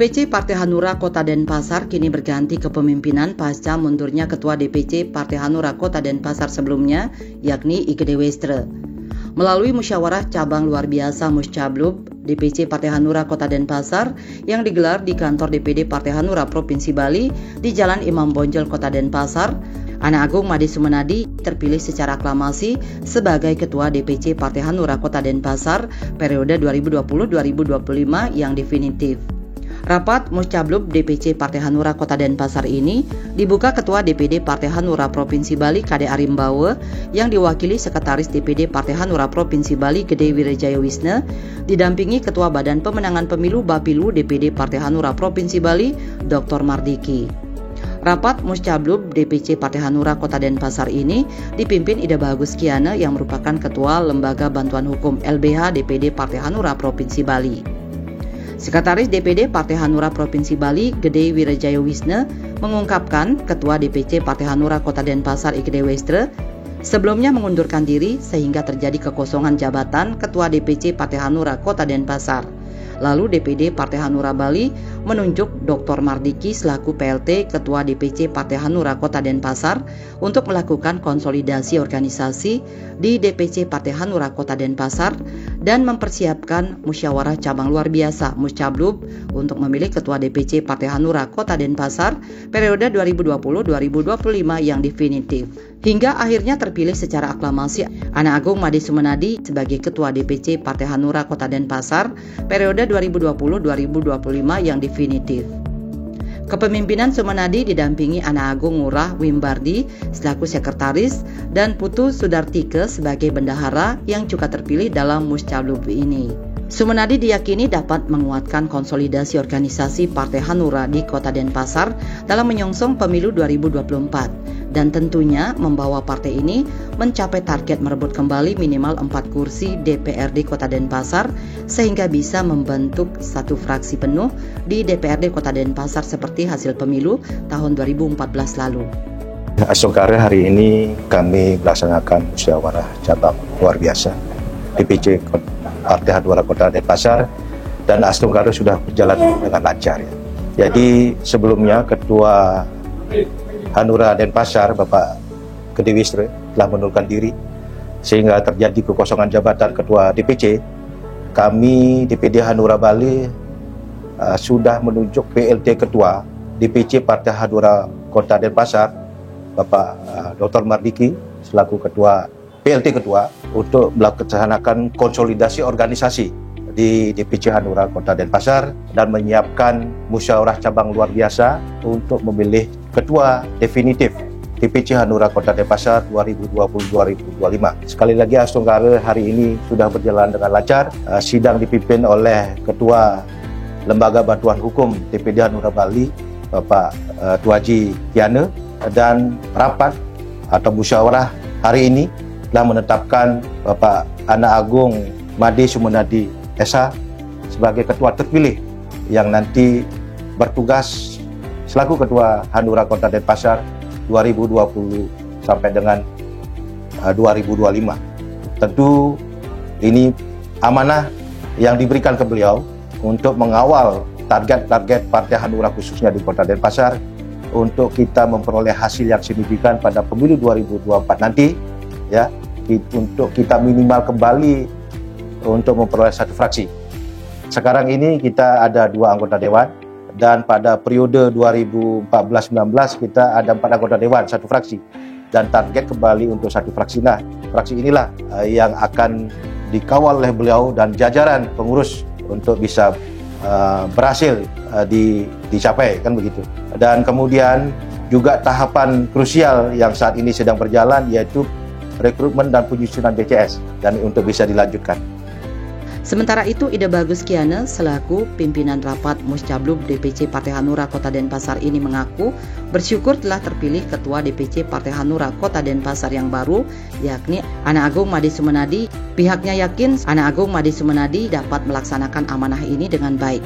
DPC Partai Hanura Kota Denpasar kini berganti kepemimpinan pasca mundurnya Ketua DPC Partai Hanura Kota Denpasar sebelumnya, yakni Igede Westre. Melalui musyawarah cabang luar biasa Muscablub DPC Partai Hanura Kota Denpasar yang digelar di kantor DPD Partai Hanura Provinsi Bali di Jalan Imam Bonjol Kota Denpasar, Ana Agung Made Sumenadi terpilih secara aklamasi sebagai Ketua DPC Partai Hanura Kota Denpasar periode 2020-2025 yang definitif. Rapat Muscablub DPC Partai Hanura Kota Denpasar ini dibuka Ketua DPD Partai Hanura Provinsi Bali Kade Arimbawe yang diwakili Sekretaris DPD Partai Hanura Provinsi Bali Gede Wirejaya Wisne, didampingi Ketua Badan Pemenangan Pemilu Bapilu DPD Partai Hanura Provinsi Bali Dr. Mardiki. Rapat Muscablub DPC Partai Hanura Kota Denpasar ini dipimpin Ida Bagus Kiana yang merupakan Ketua Lembaga Bantuan Hukum LBH DPD Partai Hanura Provinsi Bali. Sekretaris DPD Partai Hanura Provinsi Bali Gede Wirejaya Wisne mengungkapkan Ketua DPC Partai Hanura Kota Denpasar Igede Westre sebelumnya mengundurkan diri sehingga terjadi kekosongan jabatan Ketua DPC Partai Hanura Kota Denpasar. Lalu DPD Partai Hanura Bali menunjuk Dr. Mardiki selaku PLT Ketua DPC Partai Hanura Kota Denpasar untuk melakukan konsolidasi organisasi di DPC Partai Hanura Kota Denpasar dan mempersiapkan musyawarah cabang luar biasa Muscablub untuk memilih Ketua DPC Partai Hanura Kota Denpasar periode 2020-2025 yang definitif. Hingga akhirnya terpilih secara aklamasi Ana Agung Made Sumenadi sebagai Ketua DPC Partai Hanura Kota Denpasar periode 2020-2025 yang definitif. Kepemimpinan Sumenadi didampingi Ana Agung Ngurah Wimbardi selaku sekretaris dan Putu Sudartike sebagai bendahara yang juga terpilih dalam Muscablub ini. Sumenadi diyakini dapat menguatkan konsolidasi organisasi Partai Hanura di Kota Denpasar dalam menyongsong pemilu 2024 dan tentunya membawa partai ini mencapai target merebut kembali minimal 4 kursi DPRD Kota Denpasar sehingga bisa membentuk satu fraksi penuh di DPRD Kota Denpasar seperti hasil pemilu tahun 2014 lalu. Asokare hari ini kami melaksanakan musyawarah cabang luar biasa DPC Partai Hanura Kota Denpasar dan Asokare sudah berjalan dengan lancar. Jadi sebelumnya Ketua Hanura Denpasar Bapak Gede Westre telah mengundurkan diri sehingga terjadi kekosongan jabatan Ketua DPC. Kami DPD Hanura Bali sudah menunjuk PLT Ketua DPC Partai Hanura Kota Denpasar Bapak Dr. Mardiki selaku Ketua PLT Ketua untuk melaksanakan konsolidasi organisasi di DPC Hanura Kota Denpasar dan menyiapkan musyawarah cabang luar biasa untuk memilih Ketua definitif DPC Hanura Kota Denpasar 2020-2025. Sekali lagi Asokare hari ini sudah berjalan dengan lancar. Sidang dipimpin oleh Ketua Lembaga Bantuan Hukum DPD Hanura Bali Bapak Tuaji Kiana dan rapat atau musyawarah hari ini telah menetapkan Bapak Ana Agung Made Sumenadi SH sebagai Ketua terpilih yang nanti bertugas selaku Ketua Hanura Kota Denpasar 2020 sampai dengan 2025. Tentu ini amanah yang diberikan ke beliau untuk mengawal target-target Partai Hanura khususnya di Kota Denpasar untuk kita memperoleh hasil yang signifikan pada pemilu 2024 nanti, ya, untuk kita minimal kembali untuk memperoleh satu fraksi. Sekarang ini kita ada 2 anggota dewan dan pada periode 2014-19 kita ada 4 anggota dewan, satu fraksi dan target kembali untuk satu fraksi. Nah, fraksi inilah yang akan dikawal oleh beliau dan jajaran pengurus untuk bisa berhasil dicapai, kan begitu. Dan kemudian juga tahapan krusial yang saat ini sedang berjalan yaitu rekrutmen dan penyusunan DCS dan untuk bisa dilanjutkan. Sementara itu, Ida Bagus Kiana selaku pimpinan rapat Muscablub DPC Partai Hanura Kota Denpasar ini mengaku bersyukur telah terpilih Ketua DPC Partai Hanura Kota Denpasar yang baru, yakni Ana Agung Made Sumenadi. Pihaknya yakin Ana Agung Made Sumenadi dapat melaksanakan amanah ini dengan baik.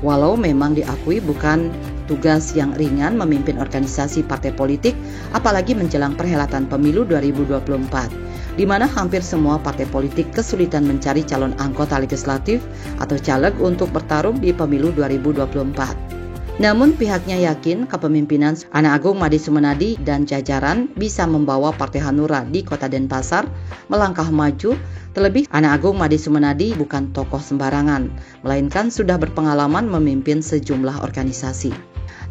Walau memang diakui bukan tugas yang ringan memimpin organisasi partai politik, apalagi menjelang perhelatan pemilu 2024. di mana hampir semua partai politik kesulitan mencari calon anggota legislatif atau caleg untuk bertarung di pemilu 2024. Namun pihaknya yakin kepemimpinan Anak Agung Made Sumenadi dan jajaran bisa membawa Partai Hanura di Kota Denpasar melangkah maju. Terlebih Anak Agung Made Sumenadi bukan tokoh sembarangan, melainkan sudah berpengalaman memimpin sejumlah organisasi.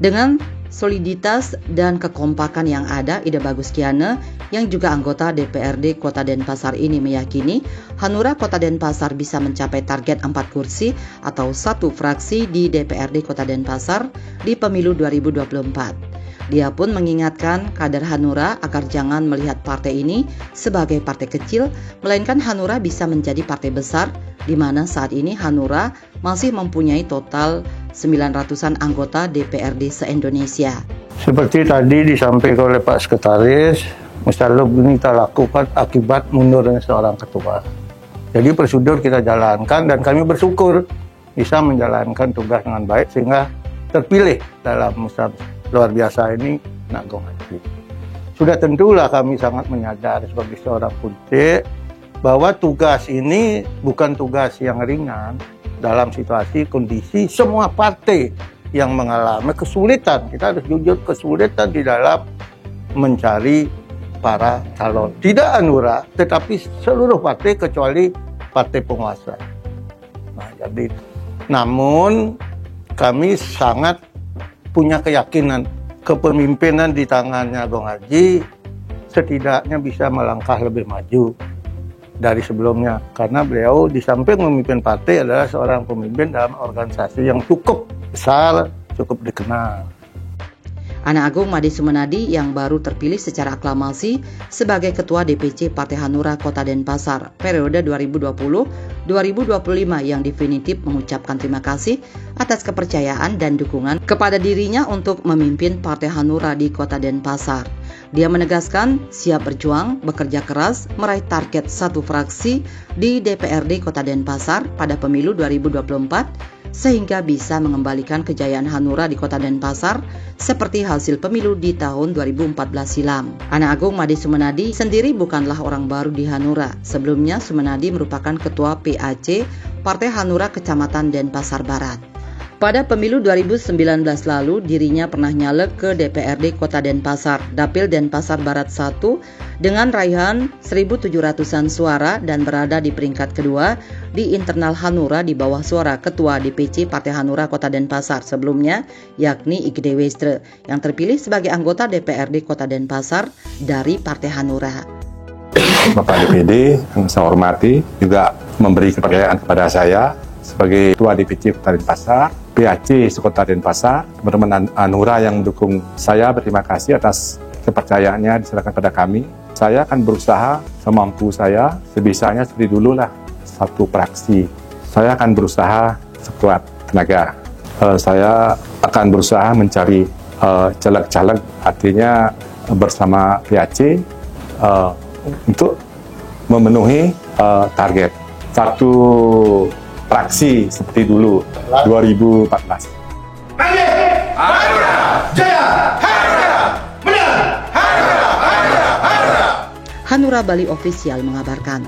Dengan soliditas dan kekompakan yang ada, Ida Bagus Kiana yang juga anggota DPRD Kota Denpasar ini meyakini Hanura Kota Denpasar bisa mencapai target 4 kursi atau 1 fraksi di DPRD Kota Denpasar di pemilu 2024. Dia pun mengingatkan kader Hanura agar jangan melihat partai ini sebagai partai kecil, melainkan Hanura bisa menjadi partai besar, di mana saat ini Hanura masih mempunyai total 900-an anggota DPRD se-Indonesia. Seperti tadi disampaikan oleh Pak Sekretaris, Mustalub ini kita lakukan akibat mundurnya seorang ketua. Jadi prosedur kita jalankan dan kami bersyukur bisa menjalankan tugas dengan baik sehingga terpilih dalam musyawarah luar biasa ini Anak Agung Haji. Sudah tentulah kami sangat menyadari sebagai seorang politik bahwa tugas ini bukan tugas yang ringan dalam situasi kondisi semua partai yang mengalami kesulitan. Kita harus jujur, kesulitan di dalam mencari para calon. Tidak Hanura, tetapi seluruh partai kecuali partai penguasa. Nah, jadi, namun kami sangat punya keyakinan kepemimpinan di tangannya Agung Haji setidaknya bisa melangkah lebih maju dari sebelumnya, karena beliau di samping memimpin partai adalah seorang pemimpin dalam organisasi yang cukup besar, cukup dikenal. Anak Agung Made Sumenadi yang baru terpilih secara aklamasi sebagai Ketua DPC Partai Hanura Kota Denpasar periode 2020-2025 yang definitif mengucapkan terima kasih atas kepercayaan dan dukungan kepada dirinya untuk memimpin Partai Hanura di Kota Denpasar. Dia menegaskan siap berjuang, bekerja keras, meraih target 1 fraksi di DPRD Kota Denpasar pada pemilu 2024 sehingga bisa mengembalikan kejayaan Hanura di Kota Denpasar seperti hasil pemilu di tahun 2014 silam. Anak Agung Made Sumenadi sendiri bukanlah orang baru di Hanura. Sebelumnya Sumenadi merupakan Ketua PAC Partai Hanura Kecamatan Denpasar Barat. Pada pemilu 2019 lalu, dirinya pernah nyalek ke DPRD Kota Denpasar, Dapil Denpasar Barat 1 dengan raihan 1.700-an suara dan berada di peringkat kedua di internal Hanura di bawah suara Ketua DPC Partai Hanura Kota Denpasar sebelumnya, yakni Igede Westre, yang terpilih sebagai anggota DPRD Kota Denpasar dari Partai Hanura. Bapak DPD yang saya hormati juga memberi kepercayaan kepada saya sebagai Ketua DPC Kota Denpasar, PAC Sekota Denpasar, teman-teman Hanura yang mendukung saya, berterima kasih atas kepercayaannya diserahkan pada kami. Saya akan berusaha semampu saya, sebisanya seperti dulu lah, 1 fraksi. Saya akan berusaha sekuat tenaga. Saya akan berusaha mencari caleg-caleg, artinya bersama PAC untuk memenuhi target 1 fraksi seperti dulu 2014. Hanura Jaya, Hanura menang, Hanura. Hanura Bali Official mengabarkan.